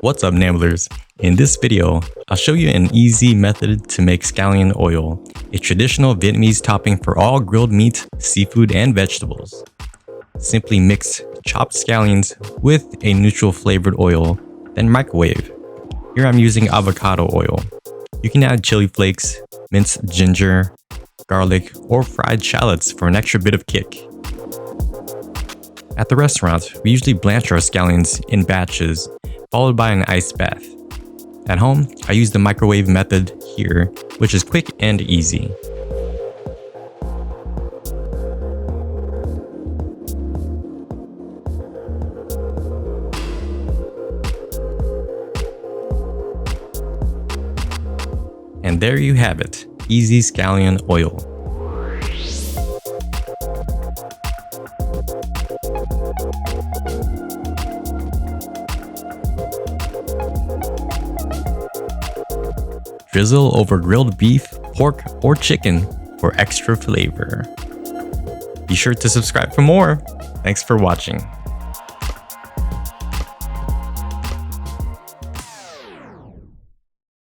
What's up, Namblers? In this video, I'll show you an easy method to make scallion oil, a traditional Vietnamese topping for all grilled meat, seafood, and vegetables. Simply mix chopped scallions with a neutral flavored oil, then microwave. Here I'm using avocado oil. You can add chili flakes, minced ginger, garlic, or fried shallots for an extra bit of kick. At the restaurant, we usually blanch our scallions in batches, followed by an ice bath. At home, I use the microwave method here, which is quick and easy. And there you have it, easy scallion oil. Drizzle over grilled beef, pork, or chicken for extra flavor. Be sure to subscribe for more. Thanks for watching.